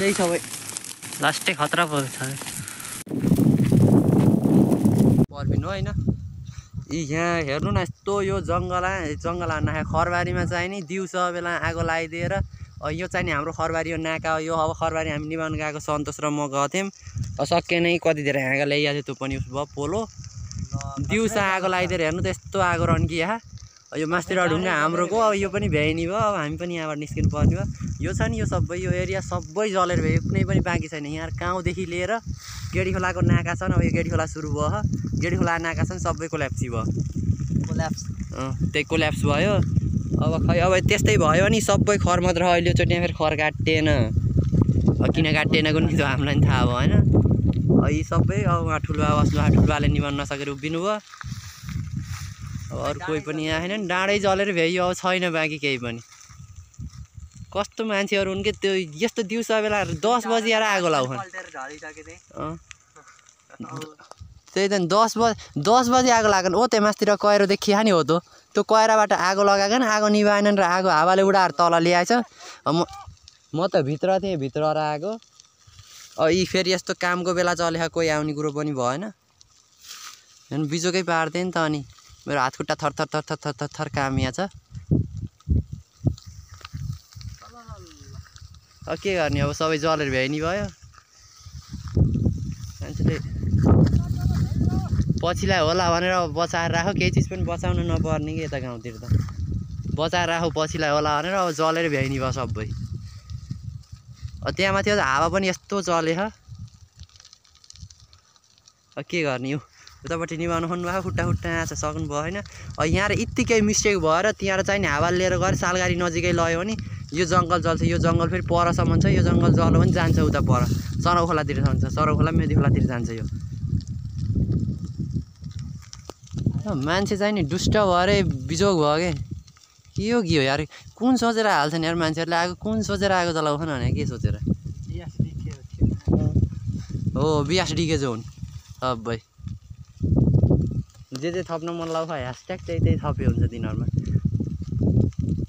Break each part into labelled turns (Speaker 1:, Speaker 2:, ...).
Speaker 1: लास्टै सबै लास्टै खतरा पर्छ पर्बिनु होइन यहाँ हेर्नु न यस्तो यो जङ्गल नाका खरबारीमा चाहिँ नि दिउँसो बेला आगो लगाइदिएर यो चाहिँ नि हाम्रो खरबारी हो नाका हो यो अब खरबारी हामी निभाउनु गएको सन्तोष र म गएको थियौँ सके नै कति धेरै आगो ल्याइएको थियो त्यो पनि भयो पोलो दिउँसो आगो लगाइदिएर हेर्नु त यस्तो आगो रन्किया यो मास्तिर ढुङ्गा हाम्रोको अब यो पनि भ्याइनी भयो अब हामी पनि यहाँबाट निस्किनु पर्ने भयो यो छ नि यो सबै यो एरिया सबै जलेर भयो कुनै पनि बाँकी छैन यहाँ गाउँदेखि लिएर गेडी खोलाको नाका छ अब यो गेडी खोला सुरु भयो गेडी खोला नाका छ नि सबै कोल्याप्सी भयो त्यही कोल्याप्स भयो अब खै अब त्यस्तै भयो नि सबै खर मात्र अहिलेचोटि यहाँ फेरि खर काटिएन किन काटिएन कुनै त हामीलाई पनि थाहा भयो होइन यी सबै अब उहाँ ठुलो ठुलोले निभाउनु नसकेर उभिनु भयो अब अरू कोही पनि यहाँ छैन नि डाँडै जलेर भ्याइयो अब छैन बाँकी केही पनि कस्तो मान्छेहरू हुन् कि त्यो यस्तो दिउँसो बेला 10 बजी आएर आगो लाउँछन् त्यही त 10 बजी आगो लागेन ओ त्यहाँ मास्तिर कहिरो देखिया नि हो त्यो कहिराबाट आगो लगाएन आगो निभाएनन् र आगो हावाले उडाएर तल ल्याएछ म त भित्र थिएँ भित्र आगो यी फेरि यस्तो कामको बेला चलेको कोही आउने कुरो पनि भएन हेर्नु बिजोकै पार्थे नि त अनि मेरो हात खुट्टा थर थर थर थर थर थर थर काम यहाँ छ अब के गर्ने अब सबै जलेर भ्याइनी भयो मान्छेले पछिलाई होला भनेर बचाएर राखो केही चिज पनि बचाउन नपर्ने कि यता गाउँतिर त बचाएर राखो पछिलाई होला भनेर अब जलेर भ्याइनी भयो सबै त्यहाँ माथि हावा पनि यस्तो चलेछ के गर्ने यो उतापट्टि निभाउनु खोज्नुभएको खुट्टा आँच सक्नु भयो होइन यहाँ र यत्तिकै मिस्टेक भएर त्यहाँ चाहिँ नि हावा लिएर गएर सालगारी नजिकै लयो भने यो जङ्गल जल्छ यो जङ्गल फेरि परसम्म छ यो जङ्गल जल्यो भने जान्छ उता पर सरौ खोलातिर जान्छ सरौ खोला मेदी खोलातिर जान्छ यो मान्छे चाहिँ नि दुष्ट भएर बिजोग भयो के हो यार कुन सोचेर हाल्छन् यार मान्छेहरूले आगो कुन सोचेर आगो जलाउँछन् भने के सोचेर हो बियास डिके जो हुन् सबै जे थप्न मन लाउँछ ह्यासट्याग त्यही थपे हुन्छ तिनीहरूमा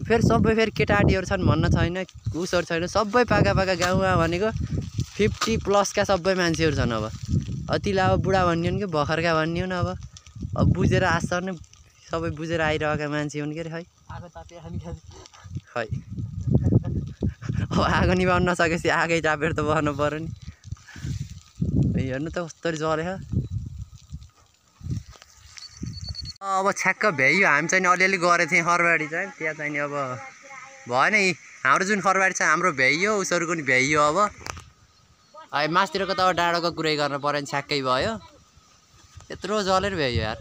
Speaker 1: फेरि सबै फेरि केटाकेटीहरू छन् भन्न छैन उसहरू छैन सबै पाका गाउँमा भनेको 50+ का सबै मान्छेहरू छन् अब तिलाई अब बुढा भनियो कि भर्खरका भनियो न अब बुझेर आशर नै सबै बुझेर आइरहेका मान्छे हुन् के अरे खै अब आगो निभाउन नसकेपछि आगै चापेर त बस्नु पर्यो नि हेर्नु त कस्तो जलेछ अब छ्याक्क भ्याइयो हामी चाहिँ अलिअलि गरेको थियौँ खरबारी चाहिँ त्यहाँ चाहिँ अब भएन हाम्रो जुन खरबारी छ हाम्रो भ्याइयो उसहरूको नि भ्याइयो अब मासतिरको त अब डाँडाको कुरै गर्न पऱ्यो भने छ्याक्कै भयो यत्रो जलेर भ्याइयो यार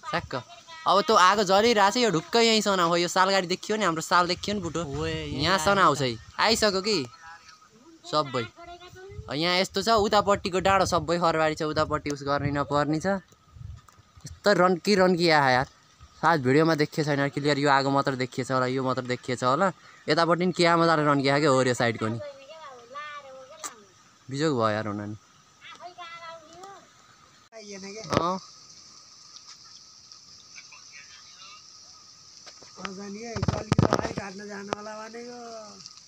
Speaker 1: छ्याक्क अब त्यो आगो जलिरहेको छ यो ढुक्कै यहीँसम्म हो यो सालगाडी देखियो नि हाम्रो साल देखियो नि बुटो यहाँसम्म आउँछ आइसक्यो कि सबै यहाँ यस्तो छ उतापट्टिको डाँडो सबै खरबारी छ उतापट्टि उस गर्ने नपर्ने छ यस्तो रन्की आयो यार सायद भिडियोमा देखिएको छैन क्लियर यो आगो मात्र देखिएछ होला यो मात्र देखिएछ होला यतापट्टि नि क्या मजाले रन्किया क्या हो यो साइडको नि बिजोग भयो यार हुन नि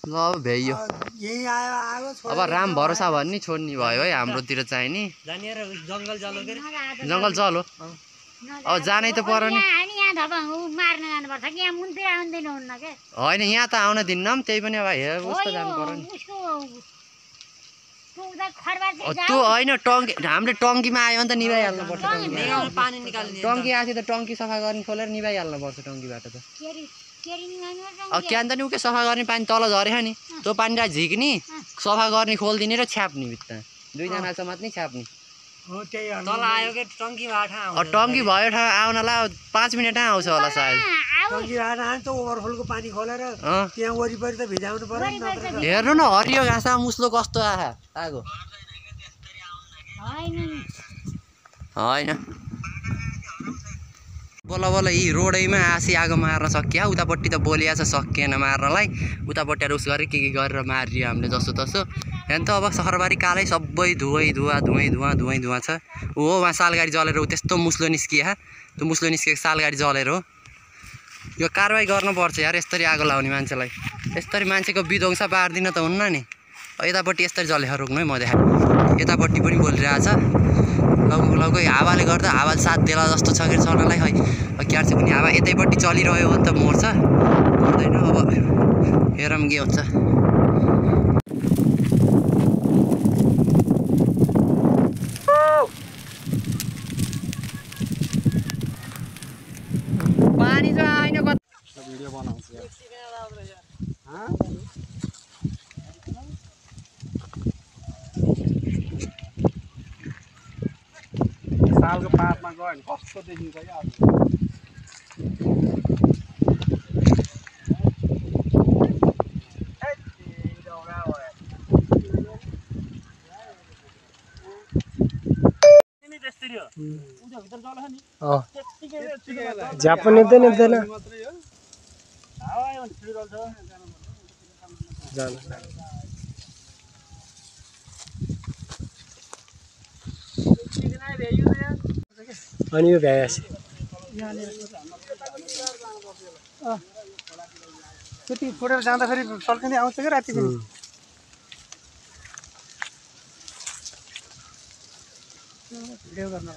Speaker 1: ल अब भ्याइयो अब राम भरोसा भन्ने छोड्ने भयो है हाम्रोतिर चाहिँ नि जङ्गल चलो अब जानै त पर्यो नि होइन यहाँ त आउन दिन्न पनि त्यही पनि अब हेर उस्तो जानु पर्यो नि त्यो होइन टङ्की हामीले टङ्कीमा आयो भने त निभाइहाल्नु पर्छ टङ्की आएपछि त टङ्की सफा गर्ने खोलेर निभाइहाल्नु पर्छ टङ्कीबाट त अब क्यान त नि उके सफा गर्ने पानी तल झरेछ नि त्यो पानी झिक्ने सफा गर्ने खोलिदिने र छ्याप्ने भित्र दुईजना समात्ने छ्याप्ने टङ्की भयो ठाउँ आउनलाई 5 मिनटमा आउँछ होला सायद हेर्नु न हरियो घाँस मुस्लो कस्तो आगो होइन बल्ल बल्ल यी रोडैमा आसी आगो मार्न सकियो उतापट्टि त बोलिया छ सकिएन मार्नलाई उतापट्टि उस गरेर के गरेर मारियो हामीले जसो तसो हेर्नु त अब सहरबारी कालै सबै धुवा छ। ऊ हो वहाँ सालगाडी जलेर ऊ त्यस्तो मुस्लो निस्किया, त्यो मुस्लो निस्केको सालगाडी जलेर हो। यो कारवाही गर्नुपर्छ यार, यसरी आगो लाउने मान्छेलाई। यसरी मान्छेको विध्वंस पार्दिन त हुन्न नि। यतापट्टि यसरी जलेर रोक्नु है, म देखा। यतापट्टि पनि बोलिरहेछ। लौको हावाले गर्दा हावा साथ देला जस्तो छ कि चल्नलाई है। क्यार्छ पनि हावा यतैपट्टि चलिरह्यो भने त मर्छ, मर्दैन। अब हेरौँ के हुन्छ। पानी चाहिँ आएन,
Speaker 2: भिडियो बनाउँछु यार। सालको पातमा गयो भने कस्तो देखिन्छ क्या अब।
Speaker 3: झ्याप निप्दैन अनि यो भ्यास
Speaker 2: त्यति फुटेर जाँदाखेरि सल्किँदै आउँछ क्या राति भिडियो गर्न